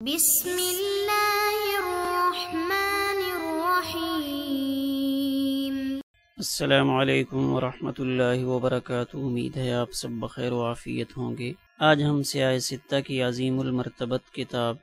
بسم اللہ الرحمن الرحیم۔ السلام علیکم ورحمۃ اللہ وبرکاتہ۔ امید ہے آپ سب بخیر و عافیت ہوں گے۔ آج ہم سیاہ ستہ کی عظیم المرتبت کتاب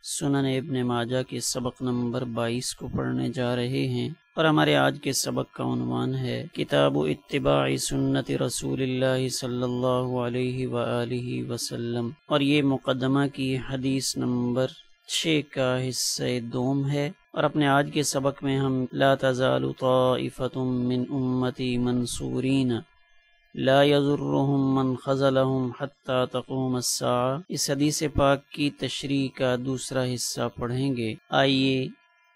سنن ابن ماجہ کے سبق نمبر 22 کو پڑھنے جا رہے ہیں، اور ہمارے آج کے سبق کا عنوان ہے کتاب اتباع سنت رسول اللہ صلی اللہ علیہ وآلہ وسلم، اور یہ مقدمہ کی حدیث نمبر 6 کا حصہ دوم ہے۔ اور اپنے آج کے سبق میں ہم لا تزال طائفۃ من امتی منصورین لا یضرهم من خذلهم حتی تقوم الساعہ، اس حدیث پاک کی تشریح کا دوسرا حصہ پڑھیں گے۔ آئیے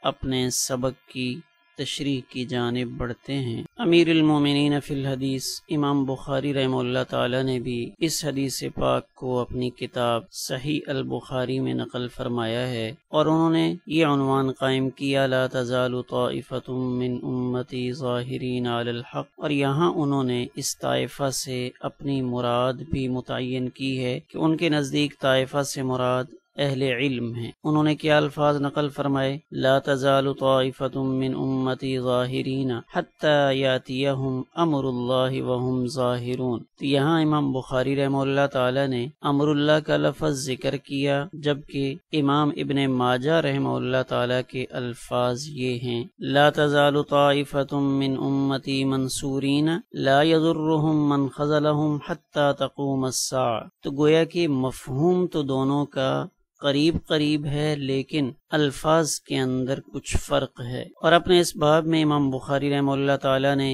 اپنے سبق کی تشریح کی جانب بڑھتے ہیں۔ امیر المومنین فی الحدیث امام بخاری رحمہ اللہ تعالی نے بھی اس حدیث پاک کو اپنی کتاب صحیح البخاری میں نقل فرمایا ہے، اور انہوں نے یہ عنوان قائم کیا لا تزال طائفۃ من امتی ظاہرین علی الحق، اور یہاں انہوں نے اس طائفہ سے اپنی مراد بھی متعین کی ہے کہ ان کے نزدیک طائفہ سے مراد اہل علم ہیں۔ انہوں نے کیا الفاظ نقل فرمائے؟ لا تزال طائفۃ من امتی ظاہرین حتی یاتیہم امر اللہ وہم ظاہرون، تو یہاں امام بخاری رحمہ اللہ تعالی نے امر اللہ کا لفظ ذکر کیا، جبکہ امام ابن ماجہ رحمہ اللہ تعالی کے الفاظ یہ ہیں لا تزال طائفۃ من امتی منصورین لا یضرهم من خذلهم حتی تقوم الساعہ، تو گویا کہ مفہوم تو دونوں کا قریب ہے، لیکن الفاظ کے اندر کچھ فرق ہے۔ اور اپنے اس باب میں امام بخاری رحمہ اللہ تعالی نے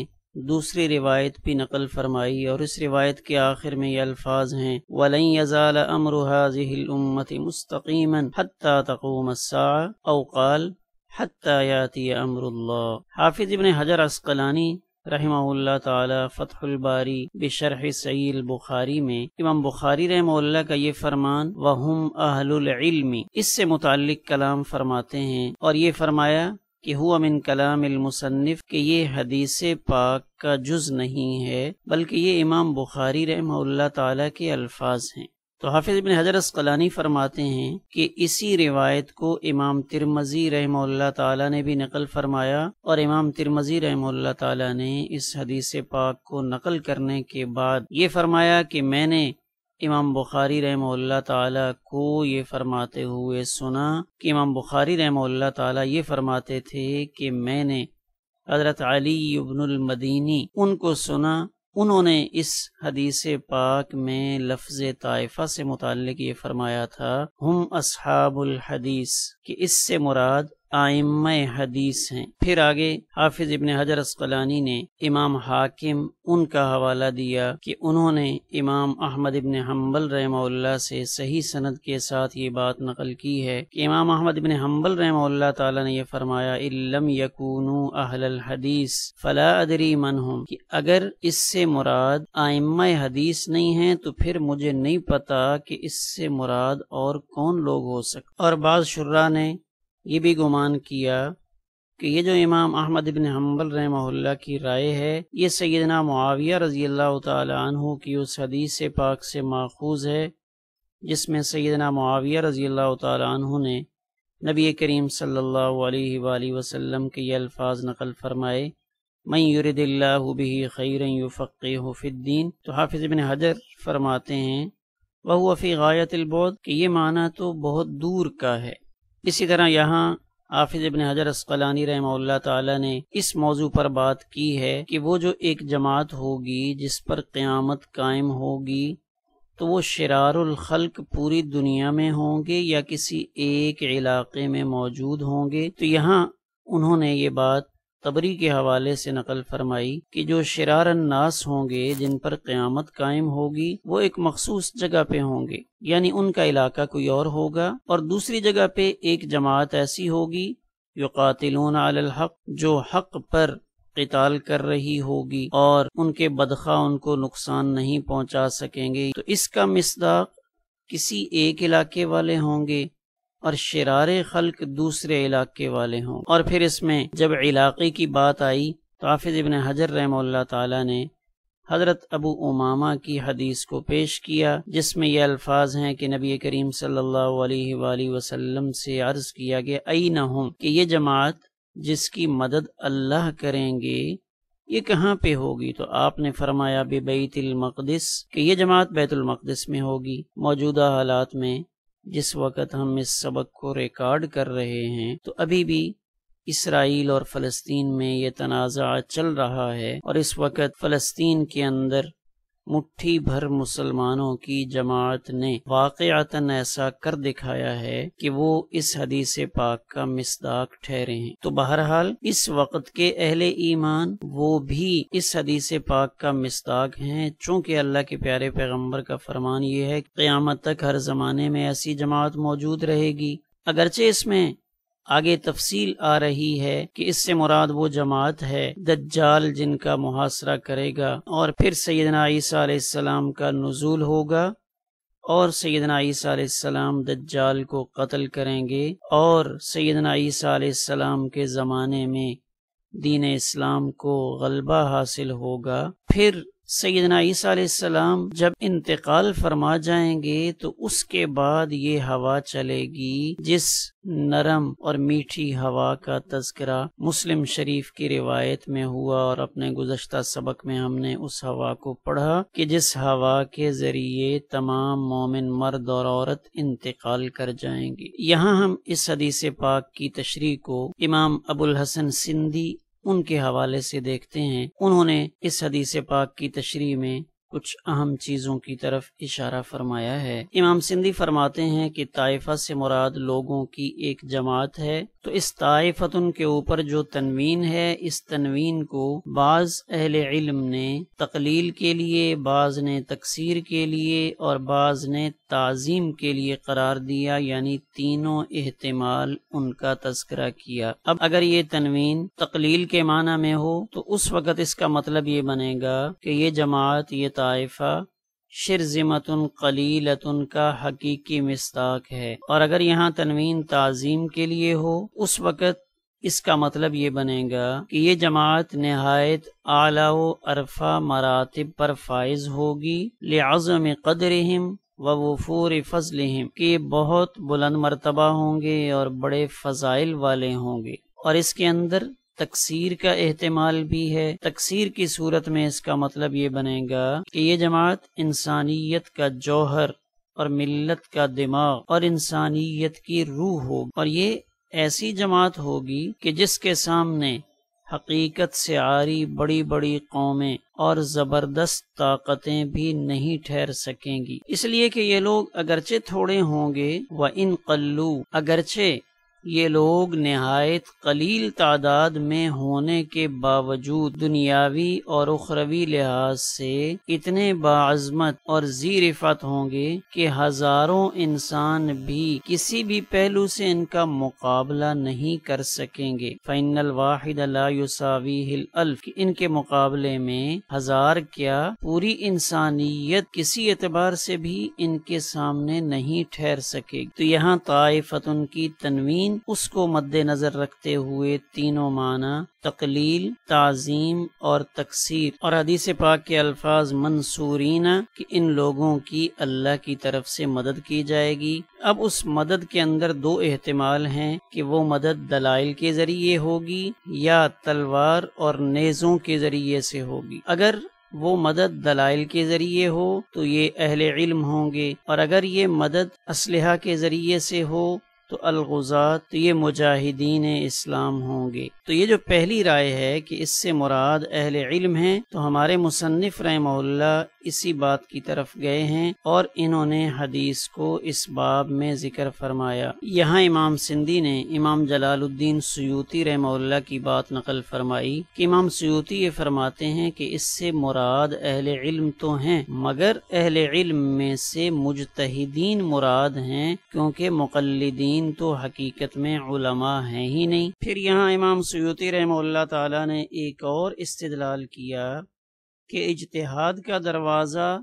دوسری روایت بھی نقل فرمائی، اور اس روایت کے آخر میں یہ الفاظ ہیں وَلَن يَزَالَ أَمْرُ هَذِهِ الْأُمَّةِ مُسْتَقِيمًا حَتَّى تَقُومَ السَّاعَةُ أَوْ قَالَ حَتَّى يَأْتِيَ أَمْرُ اللَّهِ۔ حافظ ابن حجر عسقلانی رحمہ اللہ تعالی فتح الباری بشرح صحیح البخاری میں امام بخاری رحمہ اللہ کا یہ فرمان وہم اہل العلم، اس سے متعلق کلام فرماتے ہیں، اور یہ فرمایا کہ ہوا من کلام المصنف، کہ یہ حدیث پاک کا جز نہیں ہے بلکہ یہ امام بخاری رحمہ اللہ تعالی کے الفاظ ہیں۔ تو حافظ ابن حجر عسقلانی فرماتے ہیں کہ اسی روایت کو امام ترمذی رحمہ اللہ تعالی نے بھی نقل فرمایا، اور امام ترمذی رحمہ اللہ تعالی نے اس حدیث پاک کو نقل کرنے کے بعد یہ فرمایا کہ میں نے امام بخاری رحمہ اللہ تعالی کو یہ فرماتے ہوئے سنا کہ امام بخاری رحمہ اللہ تعالی یہ فرماتے تھے کہ میں نے حضرت علی بن المدینی ان کو سنا، انہوں نے اس حدیث پاک میں لفظ طائفہ سے متعلق یہ فرمایا تھا ہم اصحاب الحدیث، کہ اس سے مراد ائمہ حدیث ہیں۔ پھر آگے حافظ ابن حجر عسقلانی نے امام حاکم ان کا حوالہ دیا کہ انہوں نے امام احمد ابن حنبل رحمہ اللہ سے صحیح سند کے ساتھ یہ بات نقل کی ہے کہ امام احمد ابن حنبل رحمہ اللہ تعالی نے یہ فرمایا ان لم یکونوا اہل الحدیث فلا ادری من هم، کہ اگر اس سے مراد ائمہ حدیث نہیں ہیں تو پھر مجھے نہیں پتا کہ اس سے مراد اور کون لوگ ہو سکتے۔ اور بعض شراح نے یہ بھی گمان کیا کہ یہ جو امام احمد بن حنبل رحمہ اللہ کی رائے ہے یہ سیدنا معاویہ رضی اللہ تعالی عنہ کی اس حدیث پاک سے ماخوذ ہے جس میں سیدنا معاویہ رضی اللہ تعالی عنہ نے نبی کریم صلی اللہ علیہ وآلہ وسلم کے یہ الفاظ نقل فرمائے من یرد اللہ بہ خیرا یفقہہ فی الدین۔ تو حافظ ابن حجر فرماتے ہیں وہو فی غایۃ البعد، کہ یہ معنی تو بہت دور کا ہے۔ اسی طرح یہاں حافظ ابن حجر عسقلانی رحمہ اللہ تعالی نے اس موضوع پر بات کی ہے کہ وہ جو ایک جماعت ہوگی جس پر قیامت قائم ہوگی تو وہ شرار الخلق پوری دنیا میں ہوں گے یا کسی ایک علاقے میں موجود ہوں گے۔ تو یہاں انہوں نے یہ بات طبری کے حوالے سے نقل فرمائی کہ جو شرار الناس ہوں گے جن پر قیامت قائم ہوگی وہ ایک مخصوص جگہ پہ ہوں گے، یعنی ان کا علاقہ کوئی اور ہوگا، اور دوسری جگہ پہ ایک جماعت ایسی ہوگی یقاتلون علی الحق، جو حق پر قتال کر رہی ہوگی اور ان کے بدخواہ ان کو نقصان نہیں پہنچا سکیں گے۔ تو اس کا مصداق کسی ایک علاقے والے ہوں گے اور شرار خلق دوسرے علاقے والے ہوں۔ اور پھر اس میں جب علاقے کی بات آئی تو حافظ ابن حجر رحمہ اللہ تعالی نے حضرت ابو امامہ کی حدیث کو پیش کیا، جس میں یہ الفاظ ہیں کہ نبی کریم صلی اللہ علیہ وآلہ وسلم سے عرض کیا گیا اینہم، کہ یہ جماعت جس کی مدد اللہ کریں گے یہ کہاں پہ ہوگی؟ تو آپ نے فرمایا ببیت المقدس، کہ یہ جماعت بیت المقدس میں ہوگی۔ موجودہ حالات میں جس وقت ہم اس سبق کو ریکارڈ کر رہے ہیں تو ابھی بھی اسرائیل اور فلسطین میں یہ تنازع چل رہا ہے، اور اس وقت فلسطین کے اندر مٹھی بھر مسلمانوں کی جماعت نے واقعتاً ایسا کر دکھایا ہے کہ وہ اس حدیث پاک کا مصداق ٹھہرے ہیں۔ تو بہرحال اس وقت کے اہل ایمان وہ بھی اس حدیث پاک کا مصداق ہیں، چونکہ اللہ کے پیارے پیغمبر کا فرمان یہ ہے کہ قیامت تک ہر زمانے میں ایسی جماعت موجود رہے گی۔ اگرچہ اس میں آگے تفصیل آ رہی ہے کہ اس سے مراد وہ جماعت ہے دجال جن کا محاصرہ کرے گا، اور پھر سیدنا عیسیٰ علیہ السلام کا نزول ہوگا، اور سیدنا عیسیٰ علیہ السلام دجال کو قتل کریں گے، اور سیدنا عیسیٰ علیہ السلام کے زمانے میں دین اسلام کو غلبہ حاصل ہوگا۔ پھر سیدنا عیسیٰ علیہ السلام جب انتقال فرما جائیں گے تو اس کے بعد یہ ہوا چلے گی جس نرم اور میٹھی ہوا کا تذکرہ مسلم شریف کی روایت میں ہوا، اور اپنے گزشتہ سبق میں ہم نے اس ہوا کو پڑھا کہ جس ہوا کے ذریعے تمام مومن مرد اور عورت انتقال کر جائیں گے۔ یہاں ہم اس حدیث پاک کی تشریح کو امام ابو الحسن سندھی ان کے حوالے سے دیکھتے ہیں۔ انہوں نے اس حدیث پاک کی تشریح میں کچھ اہم چیزوں کی طرف اشارہ فرمایا ہے۔ امام سندھی فرماتے ہیں کہ طائفہ سے مراد لوگوں کی ایک جماعت ہے، تو اس طائفتن کے اوپر جو تنوین ہے، اس تنوین کو بعض اہل علم نے تقلیل کے لیے، بعض نے تکسیر کے لیے، اور بعض نے تعظیم کے لیے قرار دیا، یعنی تینوں احتمال ان کا تذکرہ کیا۔ اب اگر یہ تنوین تقلیل کے معنی میں ہو تو اس وقت اس کا مطلب یہ بنے گا کہ یہ جماعت، یہ طائفہ شرذمتن قلیلتن کا حقیقی مصداق ہے، اور اگر یہاں تنوین تعظیم کے لیے ہو اس وقت اس کا مطلب یہ بنے گا کہ یہ جماعت نہایت اعلیٰ و عرفہ مراتب پر فائز ہوگی، لعظم قدرہم ووفور فضلہم، کہ یہ بہت بلند مرتبہ ہوں گے اور بڑے فضائل والے ہوں گے۔ اور اس کے اندر تکسیر کا احتمال بھی ہے۔ تکسیر کی صورت میں اس کا مطلب یہ بنے گا کہ یہ جماعت انسانیت کا جوہر اور ملت کا دماغ اور انسانیت کی روح ہوگی، اور یہ ایسی جماعت ہوگی کہ جس کے سامنے حقیقت سے عاری بڑی بڑی قومیں اور زبردست طاقتیں بھی نہیں ٹھہر سکیں گی، اس لیے کہ یہ لوگ اگرچہ تھوڑے ہوں گے، وَإِن قَلُّوا، اگرچہ یہ لوگ نہایت قلیل تعداد میں ہونے کے باوجود دنیاوی اور اخروی لحاظ سے اتنے باعظمت اور ذی رفعت ہوں گے کہ ہزاروں انسان بھی کسی بھی پہلو سے ان کا مقابلہ نہیں کر سکیں گے۔ فَإِنَّ الْوَاحِدَ لَا يُسَاوِيهِ الْأَلْفَ، کہ ان کے مقابلے میں ہزار کیا پوری انسانیت کسی اعتبار سے بھی ان کے سامنے نہیں ٹھہر سکے گی۔ تو یہاں طائفتن کی تنوین اس کو مد نظر رکھتے ہوئے تینوں معنی تقلیل، تعظیم اور تکسیر، اور حدیث پاک کے الفاظ منصورین، کہ ان لوگوں کی اللہ کی طرف سے مدد کی جائے گی۔ اب اس مدد کے اندر دو احتمال ہیں کہ وہ مدد دلائل کے ذریعے ہوگی یا تلوار اور نیزوں کے ذریعے سے ہوگی۔ اگر وہ مدد دلائل کے ذریعے ہو تو یہ اہل علم ہوں گے، اور اگر یہ مدد اسلحہ کے ذریعے سے ہو تو الغزات، تو یہ مجاہدین اسلام ہوں گے۔ تو یہ جو پہلی رائے ہے کہ اس سے مراد اہل علم ہیں، تو ہمارے مصنف رحمہ اللہ اسی بات کی طرف گئے ہیں، اور انہوں نے حدیث کو اس باب میں ذکر فرمایا۔ یہاں امام سندھی نے امام جلال الدین سیوطی رحمہ اللہ کی بات نقل فرمائی کہ امام سیوطی یہ فرماتے ہیں کہ اس سے مراد اہل علم تو ہیں، مگر اہل علم میں سے مجتہدین مراد ہیں، کیونکہ مقلدین تو حقیقت میں علماء ہیں ہی نہیں۔ پھر یہاں امام سیوطی رحمہ اللہ تعالی نے ایک اور استدلال کیا کہ اجتہاد کا دروازہ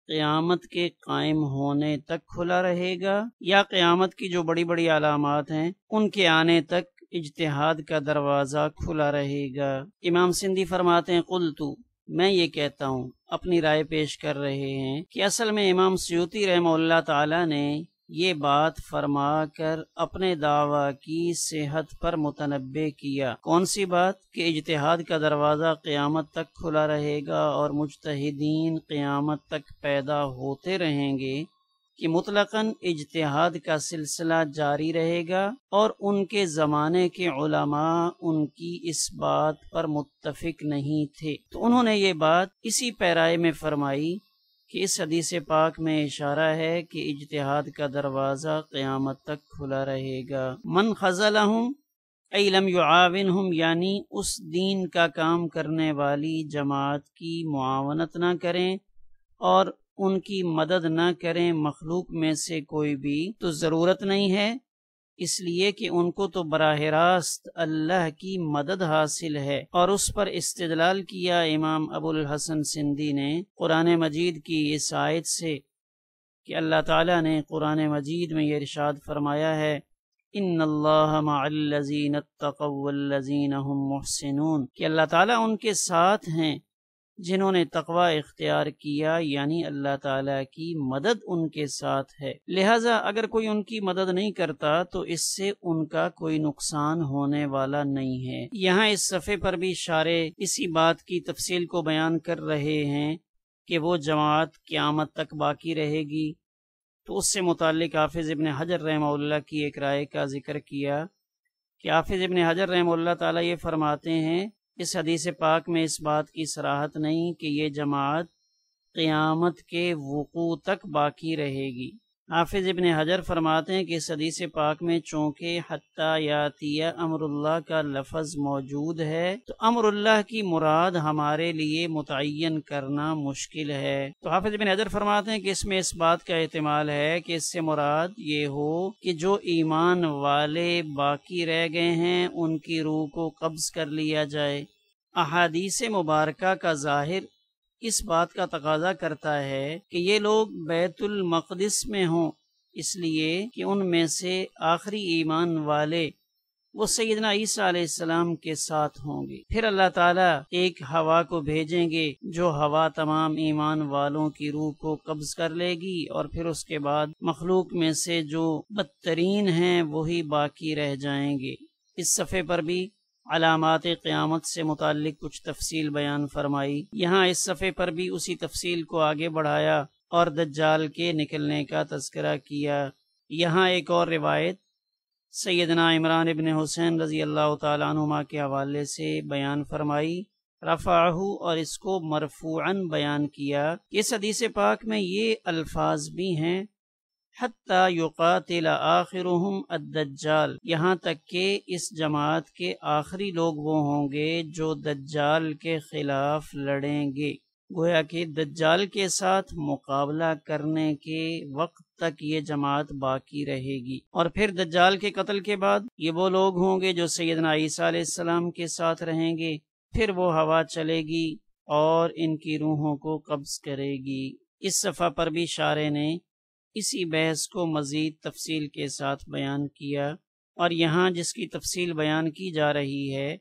قیامت کے قائم ہونے تک کھلا رہے گا، یا قیامت کی جو بڑی بڑی علامات ہیں ان کے آنے تک اجتہاد کا دروازہ کھلا رہے گا۔ امام سندھی فرماتے ہیں قلت، میں یہ کہتا ہوں، اپنی رائے پیش کر رہے ہیں کہ اصل میں امام سیوطی رحمہ اللہ تعالی نے یہ بات فرما کر اپنے دعویٰ کی صحت پر متنبع کیا۔ کون سی بات؟ کہ اجتہاد کا دروازہ قیامت تک کھلا رہے گا اور مجتہدین قیامت تک پیدا ہوتے رہیں گے، کہ مطلقاً اجتہاد کا سلسلہ جاری رہے گا، اور ان کے زمانے کے علماء ان کی اس بات پر متفق نہیں تھے۔ تو انہوں نے یہ بات اسی پیرائے میں فرمائی کہ اس حدیث پاک میں اشارہ ہے کہ اجتہاد کا دروازہ قیامت تک کھلا رہے گا۔ من خذلہم ای لم یعاونہم، یعنی اس دین کا کام کرنے والی جماعت کی معاونت نہ کریں اور ان کی مدد نہ کریں مخلوق میں سے کوئی بھی، تو ضرورت نہیں ہے، اس لیے کہ ان کو تو براہ راست اللہ کی مدد حاصل ہے۔ اور اس پر استدلال کیا امام ابو الحسن سندھی نے قرآن مجید کی اس آیت سے کہ اللہ تعالیٰ نے قرآن مجید میں یہ ارشاد فرمایا ہے، ان اللہ مع الذین اتقوا والذین هم محسنون، کہ اللہ تعالیٰ ان کے ساتھ ہیں جنہوں نے تقوی اختیار کیا، یعنی اللہ تعالیٰ کی مدد ان کے ساتھ ہے۔ لہٰذا اگر کوئی ان کی مدد نہیں کرتا تو اس سے ان کا کوئی نقصان ہونے والا نہیں ہے۔ یہاں اس صفحے پر بھی شارح اسی بات کی تفصیل کو بیان کر رہے ہیں کہ وہ جماعت قیامت تک باقی رہے گی، تو اس سے متعلق حافظ ابن حجر رحمہ اللہ کی ایک رائے کا ذکر کیا کہ حافظ ابن حجر رحمہ اللہ تعالیٰ یہ فرماتے ہیں، اس حدیث پاک میں اس بات کی صراحت نہیں کہ یہ جماعت قیامت کے وقوع تک باقی رہے گی۔ حافظ ابن حجر فرماتے ہیں کہ اس حدیث پاک میں چونکہ حتیٰ یاتیہ امر اللہ کا لفظ موجود ہے، تو امر اللہ کی مراد ہمارے لیے متعین کرنا مشکل ہے۔ تو حافظ ابن حجر فرماتے ہیں کہ اس میں اس بات کا احتمال ہے کہ اس سے مراد یہ ہو کہ جو ایمان والے باقی رہ گئے ہیں ان کی روح کو قبض کر لیا جائے۔ احادیث مبارکہ کا ظاہر اس بات کا تقاضا کرتا ہے کہ یہ لوگ بیت المقدس میں ہوں، اس لیے کہ ان میں سے آخری ایمان والے وہ سیدنا عیسیٰ علیہ السلام کے ساتھ ہوں گے۔ پھر اللہ تعالیٰ ایک ہوا کو بھیجیں گے جو ہوا تمام ایمان والوں کی روح کو قبض کر لے گی، اور پھر اس کے بعد مخلوق میں سے جو بدترین ہیں وہی باقی رہ جائیں گے۔ اس صفحے پر بھی علامات قیامت سے متعلق کچھ تفصیل بیان فرمائی۔ یہاں اس صفحے پر بھی اسی تفصیل کو آگے بڑھایا اور دجال کے نکلنے کا تذکرہ کیا۔ یہاں ایک اور روایت سیدنا عمران ابن حسین رضی اللہ تعالیٰ عنہما کے حوالے سے بیان فرمائی، رفعہ، اور اس کو مرفوعاً بیان کیا۔ اس حدیث پاک میں یہ الفاظ بھی ہیں، حتیٰ یقاتل آخرہم الدجال، یہاں تک کہ اس جماعت کے آخری لوگ وہ ہوں گے جو دجال کے خلاف لڑیں گے۔ گویا کہ دجال کے ساتھ مقابلہ کرنے کے وقت تک یہ جماعت باقی رہے گی، اور پھر دجال کے قتل کے بعد یہ وہ لوگ ہوں گے جو سیدنا عیسیٰ علیہ السلام کے ساتھ رہیں گے، پھر وہ ہوا چلے گی اور ان کی روحوں کو قبض کرے گی۔ اس صفحہ پر بھی شارح نے اسی بحث کو مزید تفصیل کے ساتھ بیان کیا، اور یہاں جس کی تفصیل بیان کی جا رہی ہے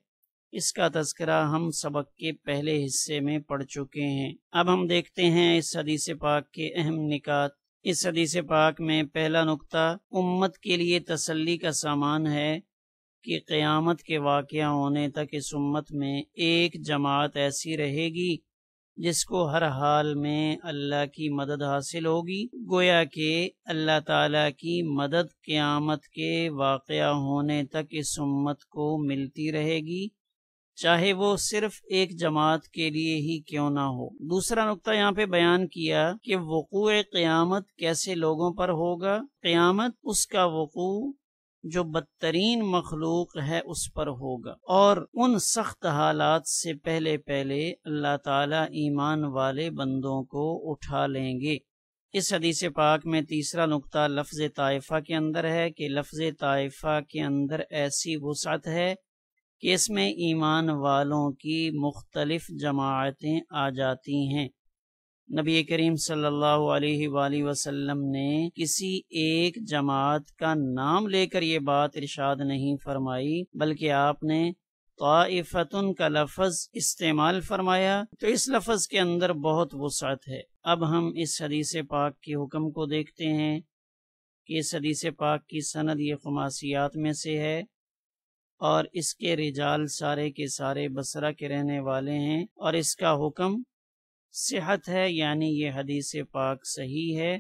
اس کا تذکرہ ہم سبق کے پہلے حصے میں پڑھ چکے ہیں۔ اب ہم دیکھتے ہیں اس حدیث پاک کے اہم نکات۔ اس حدیث پاک میں پہلا نقطہ امت کے لیے تسلی کا سامان ہے کہ قیامت کے واقعہ ہونے تک اس امت میں ایک جماعت ایسی رہے گی جس کو ہر حال میں اللہ کی مدد حاصل ہوگی۔ گویا کہ اللہ تعالیٰ کی مدد قیامت کے واقعہ ہونے تک اس امت کو ملتی رہے گی، چاہے وہ صرف ایک جماعت کے لیے ہی کیوں نہ ہو۔ دوسرا نقطہ یہاں پہ بیان کیا کہ وقوع قیامت کیسے لوگوں پر ہوگا۔ قیامت اس کا وقوع جو بدترین مخلوق ہے اس پر ہوگا، اور ان سخت حالات سے پہلے اللہ تعالیٰ ایمان والے بندوں کو اٹھا لیں گے۔ اس حدیث پاک میں تیسرا نقطہ لفظ طائفہ کے اندر ہے کہ لفظ طائفہ کے اندر ایسی وسعت ہے کہ اس میں ایمان والوں کی مختلف جماعتیں آ جاتی ہیں۔ نبی کریم صلی اللہ علیہ وآلہ وسلم نے کسی ایک جماعت کا نام لے کر یہ بات ارشاد نہیں فرمائی، بلکہ آپ نے طائفتن کا لفظ استعمال فرمایا تو اس لفظ کے اندر بہت وسعت ہے۔ اب ہم اس حدیث پاک کے حکم کو دیکھتے ہیں کہ اس حدیث پاک کی سند یہ خماسیات میں سے ہے اور اس کے رجال سارے کے سارے بصرہ کے رہنے والے ہیں، اور اس کا حکم صحت ہے، یعنی یہ حدیث پاک صحیح ہے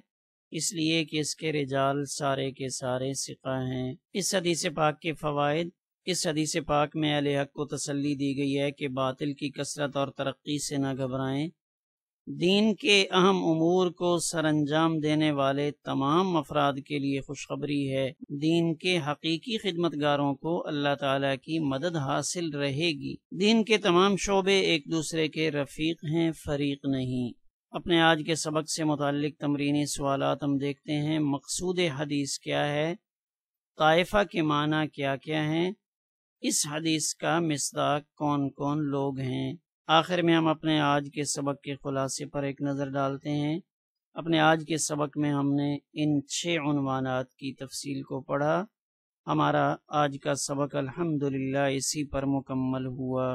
اس لیے کہ اس کے رجال سارے کے سارے ثقہ ہیں۔ اس حدیث پاک کے فوائد: اس حدیث پاک میں اہل حق کو تسلی دی گئی ہے کہ باطل کی کثرت اور ترقی سے نہ گھبرائیں، دین کے اہم امور کو سر انجام دینے والے تمام افراد کے لیے خوشخبری ہے، دین کے حقیقی خدمتگاروں کو اللہ تعالیٰ کی مدد حاصل رہے گی، دین کے تمام شعبے ایک دوسرے کے رفیق ہیں، فریق نہیں۔ اپنے آج کے سبق سے متعلق تمرینی سوالات ہم دیکھتے ہیں۔ مقصود حدیث کیا ہے؟ طائفہ کے معنی کیا کیا ہیں؟ اس حدیث کا مصداق کون کون لوگ ہیں؟ آخر میں ہم اپنے آج کے سبق کے خلاصے پر ایک نظر ڈالتے ہیں۔ اپنے آج کے سبق میں ہم نے ان 6 عنوانات کی تفصیل کو پڑھا۔ ہمارا آج کا سبق الحمدللہ اسی پر مکمل ہوا۔